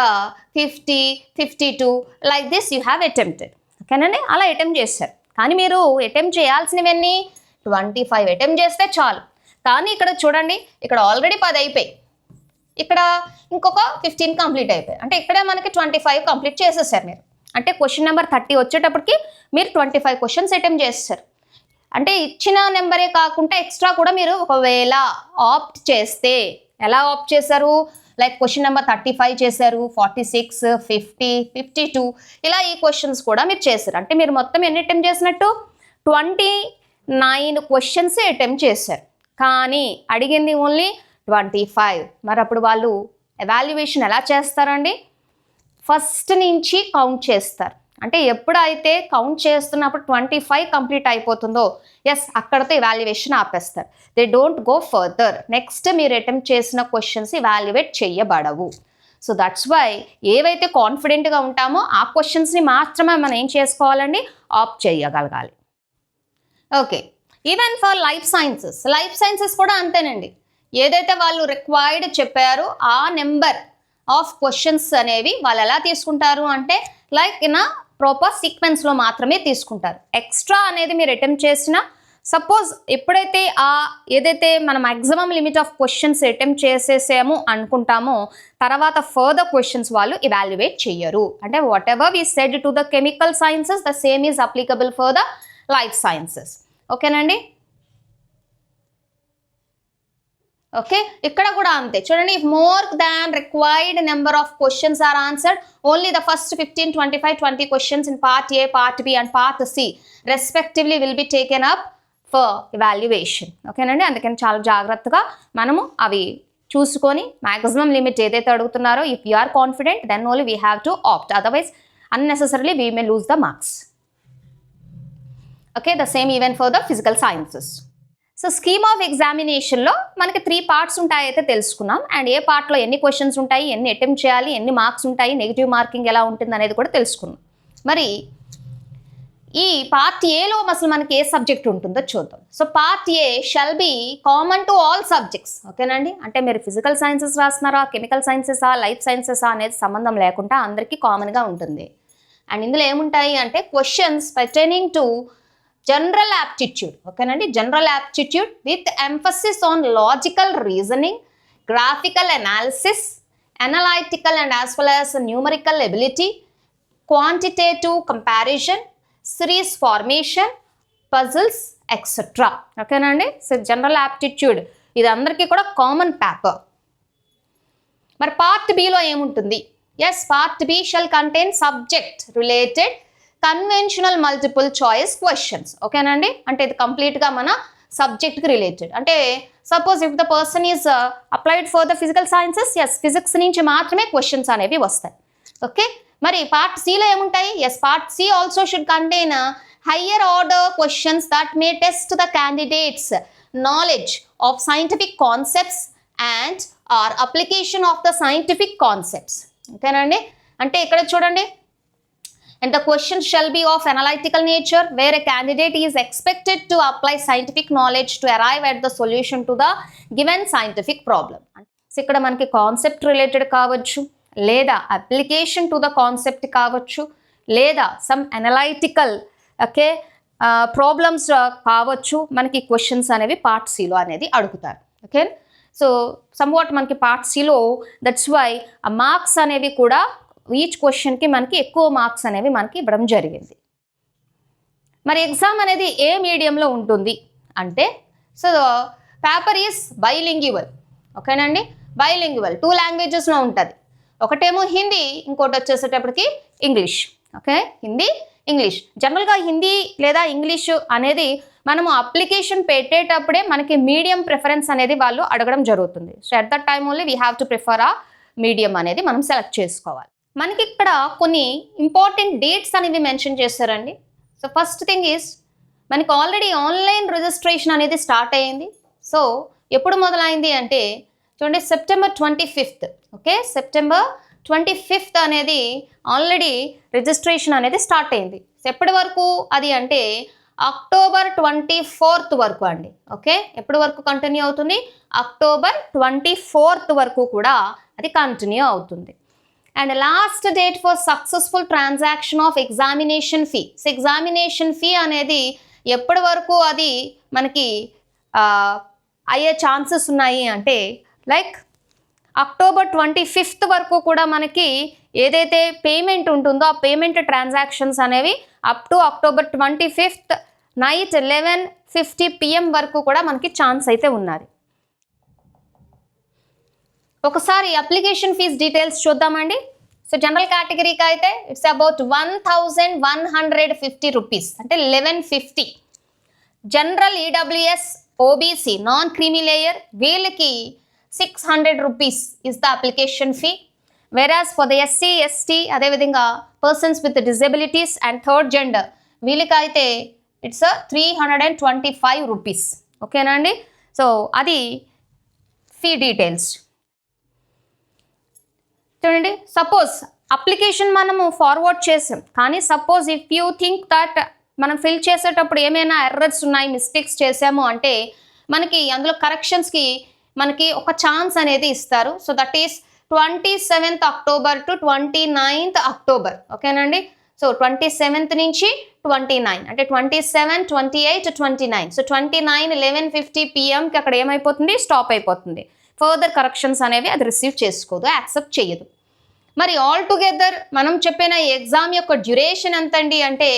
Speaker 1: 50, 52 like this you have attempted. ఓకేనండి, అలా అటెంప్ట్ చేశారు, కానీ మీరు అటెంప్ట్ చేయాల్సినవన్నీ 25 అటెంప్ట్ చేస్తే చాలు. కానీ ఇక్కడ చూడండి, ఇక్కడ ఆల్రెడీ 10 అయిపోయి, ఇక్కడ ఇంకొక 15 కంప్లీట్ అయిపోయి, అంటే ఇక్కడే మనకి 25 కంప్లీట్ చేసేసారు మీరు. అంటే క్వశ్చన్ నెంబర్ 30 వచ్చేటప్పటికి మీరు 25 క్వశ్చన్స్ అటెంప్ట్ చేస్తారు. అంటే ఇచ్చిన నెంబరే కాకుండా ఎక్స్ట్రా కూడా మీరు ఒకవేళ ఆప్ట్ చేస్తే, ఎలా ఆప్ట్ చేశారు, లైక్ క్వశ్చన్ నెంబర్ 35 చేశారు, 46, 50, 52 ఇలా ఈ క్వశ్చన్స్ కూడా మీరు చేశారు. అంటే మీరు మొత్తం ఎన్ని అటెంప్ట్ చేసినట్టు, 29 క్వశ్చన్స్ అటెంప్ట్ చేశారు, కానీ అడిగింది ఓన్లీ 25. మరి అప్పుడు వాళ్ళు ఎవాల్యుయేషన్ ఎలా చేస్తారండి, ఫస్ట్ నుంచి కౌంట్ చేస్తారు. అంటే ఎప్పుడైతే కౌంట్ చేస్తున్నప్పుడు 25 కంప్లీట్ అయిపోతుందో ఎస్ అక్కడతో ఇవాల్యుయేషన్ ఆపేస్తారు. They don't go further. Next మీరు అటెంప్ట్ చేసిన క్వశ్చన్స్ ఇవాల్యుయేట్ చేయబడవు. సో దట్స్ వై ఏవైతే కాన్ఫిడెంట్గా ఉంటామో ఆ క్వశ్చన్స్ని మాత్రమే మనం ఏం చేసుకోవాలండి, ఆప్ట్ చేయగలగాలి. Okay, even for life sciences కూడా అంతేనండి. ఏదైతే వాళ్ళు రిక్వైర్డ్ చెప్పారో ఆ నెంబర్ ఆఫ్ క్వశ్చన్స్ అనేవి వాళ్ళు ఎలా తీసుకుంటారు అంటే లైక్ ఇన్ అ ప్రాపర్ సీక్వెన్స్లో మాత్రమే తీసుకుంటారు. ఎక్స్ట్రా అనేది మీరు అటెంప్ట్ చేసిన, సపోజ్ ఎప్పుడైతే ఏదైతే మన maximum limit of questions attempt చేసేసాము అనుకుంటామో తర్వాత ఫర్దర్ క్వశ్చన్స్ వాళ్ళు ఇవాల్యుయేట్ చెయ్యరు. అంటే whatever we said to the chemical sciences the same is applicable for the life sciences. ఓకేనండి, ఓకే, ఇక్కడ కూడా అంతే చూడండి. If more than required number of questions are answered, only the first 15, 25, 20 questions in part A, part B and part C respectively will be taken up for evaluation. ఓకేనండి, అందుకని చాలా జాగ్రత్తగా మనము అవి చూసుకొని మ్యాక్సిమం లిమిట్ ఏదైతే అడుగుతున్నారో if you are confident then only we have to opt, otherwise unnecessarily we may lose the marks. Okay, the same even for the physical sciences. So scheme of ఎగ్జామినేషన్లో మనకి 3 పార్ట్స్ ఉంటాయి అయితే తెలుసుకున్నాం. And ఏ పార్ట్లో ఎన్ని questions ఉంటాయి, ఎన్ని attempt చేయాలి, ఎన్ని మార్క్స్ ఉంటాయి, నెగిటివ్ మార్కింగ్ ఎలా ఉంటుంది అనేది కూడా తెలుసుకున్నాం. మరి ఈ పార్ట్ ఏలో అసలు మనకి ఏ సబ్జెక్ట్ ఉంటుందో చూద్దాం. So part A shall be common to all subjects. ఓకేనండి, అంటే మీరు ఫిజికల్ సైన్సెస్ రాస్తున్నారా, కెమికల్ సైన్సెసా, లైఫ్ సైన్సెసా అనేది సంబంధం లేకుండా అందరికీ కామన్గా ఉంటుంది. అండ్ ఇందులో ఏముంటాయి అంటే questions pertaining to general aptitude. ఓకేనండి, general aptitude with emphasis on logical reasoning, graphical analysis, analytical and as well as numerical ability, quantitative comparison, series formation, puzzles, etc. ఓకేనండి, సో జనరల్ యాప్టిట్యూడ్ ఇది అందరికీ కూడా common paper. మరి part బిలో ఏముంటుంది? Yes, part B shall contain subject related conventional multiple choice questions. ఓకేనండి, అంటే ఇది కంప్లీట్గా మన సబ్జెక్ట్కి రిలేటెడ్. అంటే suppose if the person is applied for the physical sciences, yes physics నుంచి మాత్రమే క్వశ్చన్స్ అనేవి వస్తాయి. ఓకే, మరి పార్ట్ సిలో ఏముంటాయి? Yes, part C also should contain higher order questions that may test the candidates knowledge of scientific concepts and are application of the scientific concepts. ఓకేనండి, అంటే ఇక్కడ చూడండి And the question shall be of analytical nature, where a candidate is expected to apply scientific knowledge to arrive at the solution to the given scientific problem. So ఇక్కడ మనకి concept related కావచ్చు, లేదా application to the concept కావచ్చు, లేదా some analytical problems కావచ్చు. మనకి questions అనేవి part సిలో అనేది అడుగుతారు. ఓకే, సో సమ్వాట్ మనకి పార్ట్ సిలో, దట్స్ వై ఆ మార్క్స్ అనేవి కూడా ఈచ్ క్వశ్చన్కి మనకి ఎక్కువ మార్క్స్ అనేవి మనకి ఇవ్వడం జరిగింది. మరి ఎగ్జామ్ అనేది ఏ మీడియంలో ఉంటుంది అంటే, సో పేపర్ ఈజ్ బైలింగ్యువల్. ఓకేనండి, బైలింగ్యువల్ 2 లాంగ్వేజెస్లో ఉంటుంది. ఒకటేమో హిందీ, ఇంకోటి వచ్చేసేటప్పటికి ఇంగ్లీష్. Okay, Hindi English. జనరల్గా హిందీ లేదా ఇంగ్లీష్ అనేది మనము అప్లికేషన్ పెట్టేటప్పుడే మనకి మీడియం ప్రిఫరెన్స్ అనేది వాళ్ళు అడగడం జరుగుతుంది. So at that time only we have to prefer ఆ మీడియం అనేది మనం సెలెక్ట్ చేసుకోవాలి. మనకి ఇక్కడ కొన్ని ఇంపార్టెంట్ డేట్స్ అనేవి మెన్షన్ చేశారండి. సో ఫస్ట్ థింగ్ ఈజ్ మనకి ఆల్రెడీ ఆన్లైన్ రిజిస్ట్రేషన్ అనేది స్టార్ట్ అయ్యింది. సో ఎప్పుడు మొదలైంది అంటే చూడండి, September 25th. Okay, September 25th అనేది ఆల్రెడీ రిజిస్ట్రేషన్ అనేది స్టార్ట్ అయింది. ఎప్పటి వరకు అది అంటే October 24th వరకు అండి. ఓకే, ఎప్పటి వరకు కంటిన్యూ అవుతుంది? October 24th వరకు కూడా అది కంటిన్యూ అవుతుంది. And last date for successful transaction of examination fee. So examination fee అనేది ఎప్పటి వరకు అది మనకి అయ్యే ఛాన్సెస్ ఉన్నాయి అంటే లైక్ October 25th వరకు కూడా మనకి ఏదైతే పేమెంట్ ఉంటుందో ఆ పేమెంట్ ట్రాన్సాక్షన్స్ అనేవి up to October 25th night 11:50 PM వరకు కూడా మనకి ఛాన్స్ అయితే ఉన్నది. ఒకసారి అప్లికేషన్ ఫీజ్ డీటెయిల్స్ చూద్దామండి. సో జనరల్ కేటగిరీకి అయితే ఇట్స్ అబౌట్ 1150 రూపీస్, అంటే 1150. General EWS OBC non creamy layer వీళ్ళకి 600 rupees is the application fee. Versus for the SC ST అదేవిధంగా persons with disabilities and third gender వీళ్ళకైతే ఇట్స్ 325 రూపీస్. ఓకేనా అండి, so అది ఫీ డీటెయిల్స్. చూడండి, సపోజ్ అప్లికేషన్ మనము forward చేసాం, కానీ suppose if you think that మనం ఫిల్ చేసేటప్పుడు ఏమైనా ఎర్రర్స్ ఉన్నాయి, మిస్టేక్స్ చేసాము అంటే మనకి అందులో కరెక్షన్స్కి మనకి ఒక ఛాన్స్ అనేది ఇస్తారు. So that is 27th October to 29th October. ఓకేనండి, సో 27th నుంచి 29 అంటే 27, 28, 29. సో 29 11:50 PMకి అక్కడ ఏమైపోతుంది? స్టాప్ అయిపోతుంది. ఫర్దర్ కరెక్షన్స్ అనేవి అది రిసీవ్ చేసుకోదు, యాక్సెప్ట్ చేయదు. మరి ఆల్ టుగెదర్ మనం చెప్పిన ఎగ్జామ్ యొక్క డ్యూరేషన్ ఎంతండి అంటే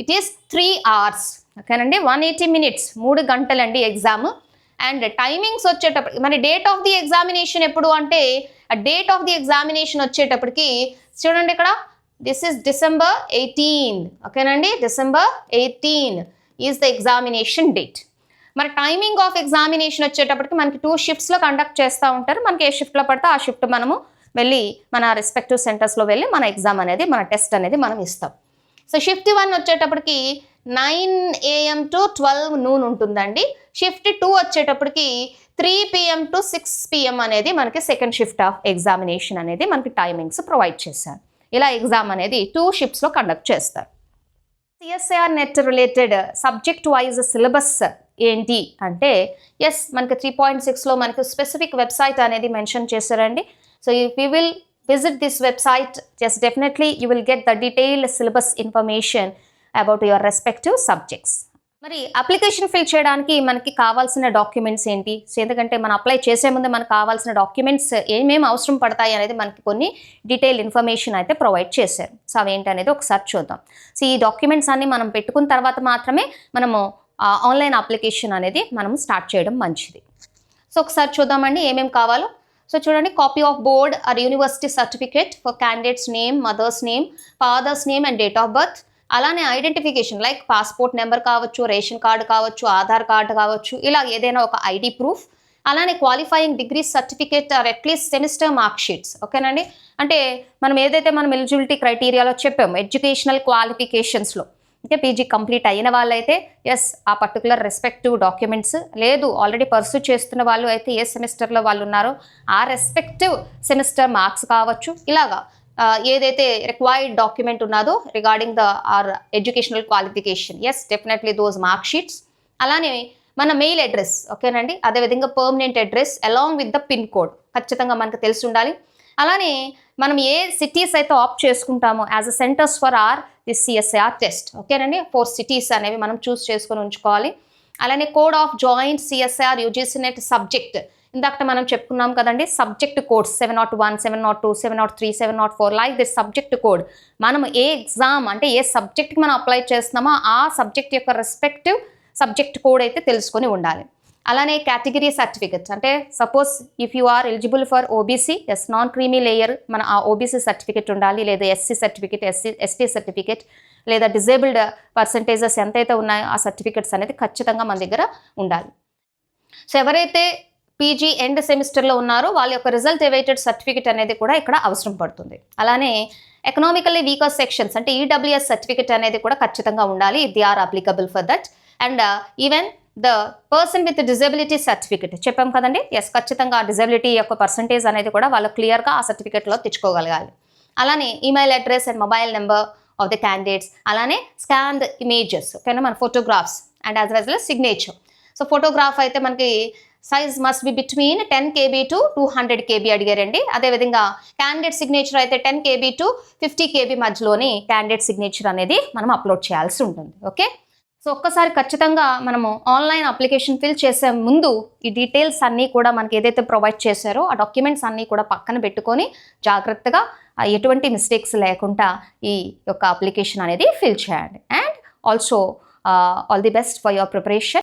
Speaker 1: ఇట్ ఈస్ 3 hours. ఓకేనండి, 180 minutes, 3 గంటలండి ఎగ్జామ్. అండ్ టైమింగ్స్ వచ్చేటప్పటికి మరి డేట్ ఆఫ్ ది ఎగ్జామినేషన్ ఎప్పుడు అంటే ఆ డేట్ ఆఫ్ ది ఎగ్జామినేషన్ వచ్చేటప్పటికి చూడండి ఇక్కడ దిస్ ఇస్ December 18. ఓకేనండి, December 18 is the examination date. మరి టైమింగ్ ఆఫ్ ఎగ్జామినేషన్ వచ్చేటప్పటికి మనకి 2 షిఫ్ట్స్లో కండక్ట్ చేస్తూ ఉంటారు. మనకి ఏ షిఫ్ట్లో పడితే ఆ షిఫ్ట్ మనము వెళ్ళి మన రెస్పెక్టివ్ సెంటర్స్లో వెళ్ళి మన ఎగ్జామ్ అనేది మన టెస్ట్ అనేది మనం ఇస్తాం. సో షిఫ్ట్ 1 వచ్చేటప్పటికి 9 AM to 12 noon ఉంటుందండి. షిఫ్ట్ 2 వచ్చేటప్పటికి 3 PM to 6 PM అనేది మనకి సెకండ్ షిఫ్ట్ ఆఫ్ ఎగ్జామినేషన్ అనేది మనకి టైమింగ్స్ ప్రొవైడ్ చేశారు. ఇలా ఎగ్జామ్ అనేది 2 షిఫ్ట్స్లో కండక్ట్ చేస్తారు. CSIR net related subject wise syllabus ఏంటి అంటే ఎస్ మనకి 3.6లో మనకి స్పెసిఫిక్ వెబ్సైట్ అనేది మెన్షన్ చేశారండి. So if you will visit this website, yes, definitely you will get the detailed syllabus information about your respective subjects. మరి application fill చేయడానికి మనకి కావాల్సిన డాక్యుమెంట్స్ ఏంటి? సో ఎందుకంటే మనం అప్లై చేసే ముందే మనకు కావాల్సిన డాక్యుమెంట్స్ ఏమేమి అవసరం పడతాయి అనేది మనకి కొన్ని డీటెయిల్ ఇన్ఫర్మేషన్ అయితే ప్రొవైడ్ చేశారు. సో అవేంటి అనేది ఒకసారి చూద్దాం. సో ఈ డాక్యుమెంట్స్ అన్ని మనం పెట్టుకున్న తర్వాత మాత్రమే మనము ఆన్లైన్ అప్లికేషన్ అనేది మనం స్టార్ట్ చేయడం మంచిది. సో ఒకసారి చూద్దామండి ఏమేమి కావాలో. సో చూడండి, copy of board are university certificate for candidates name, mother's name, father's name and date of birth. అలానే ఐడెంటిఫికేషన్ లైక్ పాస్పోర్ట్ నెంబర్ కావచ్చు, రేషన్ కార్డు కావచ్చు, ఆధార్ కార్డు కావచ్చు, ఇలా ఏదైనా ఒక ఐడి ప్రూఫ్. అలానే qualifying degree certificate or at least semester mark sheets. ఓకేనండి, అంటే మనం ఏదైతే మనం ఎలిజిబిలిటీ క్రైటీరియాలో చెప్పాము ఎడ్యుకేషనల్ క్వాలిఫికేషన్స్లో, అంటే పీజీ కంప్లీట్ అయిన వాళ్ళైతే ఎస్ ఆ పర్టికులర్ రెస్పెక్టివ్ డాక్యుమెంట్స్, లేదు ఆల్రెడీ పర్సూ చేస్తున్న వాళ్ళు అయితే ఏ సెమిస్టర్లో వాళ్ళు ఉన్నారో ఆ రెస్పెక్టివ్ సెమిస్టర్ మార్క్స్ కావచ్చు. ఇలాగా ఏదైతే రిక్వైర్డ్ డాక్యుమెంట్ ఉన్నదో regarding the our educational qualification, yes definitely those mark sheets. అలానే మన మెయిల్ అడ్రస్, ఓకేనండి, అదేవిధంగా permanent address along with the pin code ఖచ్చితంగా మనకు తెలిసి ఉండాలి. అలానే మనం ఏ సిటీస్ అయితే ఆప్ట్ చేసుకుంటామో as a centers for this CSIR test, ఓకేనండి, 4 cities అనేవి మనం చూస్ చేసుకొని ఉంచుకోవాలి. అలానే code of joint CSIR UGC NET subject, ఇందాక మనం చెప్పుకున్నాం కదండి, subject codes 701, 702, 703, 704 like this subject code. మనం ఏ ఎగ్జామ్ అంటే ఏ సబ్జెక్ట్కి మనం అప్లై చేస్తున్నామో ఆ సబ్జెక్ట్ యొక్క రెస్పెక్టివ్ సబ్జెక్ట్ కోడ్ అయితే తెలుసుకొని ఉండాలి. అలానే కేటగిరీ సర్టిఫికెట్, అంటే suppose if you are eligible for OBC, yes non creamy layer, మన ఆ ఓబీసీ సర్టిఫికెట్ ఉండాలి, లేదా ఎస్సీ సర్టిఫికెట్, ఎస్టీ సర్టిఫికెట్, లేదా డిజేబుల్డ్ పర్సంటేజెస్ ఎంతైతే ఉన్నాయో ఆ సర్టిఫికెట్స్ అనేది ఖచ్చితంగా మన దగ్గర ఉండాలి. సో ఎవరైతే పీజీ ఎండ్ సెమిస్టర్లో ఉన్నారో వాళ్ళ యొక్క రిజల్ట్ ఎవైటెడ్ సర్టిఫికెట్ అనేది కూడా ఇక్కడ అవసరం పడుతుంది. అలానే ఎకనామికల్లీ వీకర్ సెక్షన్స్ అంటే ఈడబ్ల్యూఎస్ సర్టిఫికెట్ అనేది కూడా ఖచ్చితంగా ఉండాలి, they are applicable for that. And even the person with disability certificate చెప్పాం కదండి, ఎస్ ఖచ్చితంగా ఆ డిజబిలిటీ యొక్క పర్సంటేజ్ అనేది కూడా వాళ్ళు క్లియర్గా ఆ సర్టిఫికెట్లో తెచ్చుకోగలగాలి. అలానే email address and mobile number of the candidates, అలానే స్కాన్డ్ ఇమేజెస్, ఓకేనా, మన photographs and as well as signature. So photograph అయితే మనకి size must be between 10 KB to 200 KB అడిగారండి. అదేవిధంగా క్యాండిడేట్ సిగ్నేచర్ అయితే 10 KB to 50 KB మధ్యలోని క్యాండిడేట్ సిగ్నేచర్ అనేది మనం అప్లోడ్ చేయాల్సి ఉంటుంది. ఓకే, సో ఒక్కసారి ఖచ్చితంగా మనము ఆన్లైన్ అప్లికేషన్ ఫిల్ చేసే ముందు ఈ డీటెయిల్స్ అన్నీ కూడా మనకి ఏదైతే ప్రొవైడ్ చేశారో ఆ డాక్యుమెంట్స్ అన్నీ కూడా పక్కన పెట్టుకొని జాగ్రత్తగా ఎటువంటి మిస్టేక్స్ లేకుండా ఈ యొక్క అప్లికేషన్ అనేది ఫిల్ చేయండి. And also all the best for your preparation.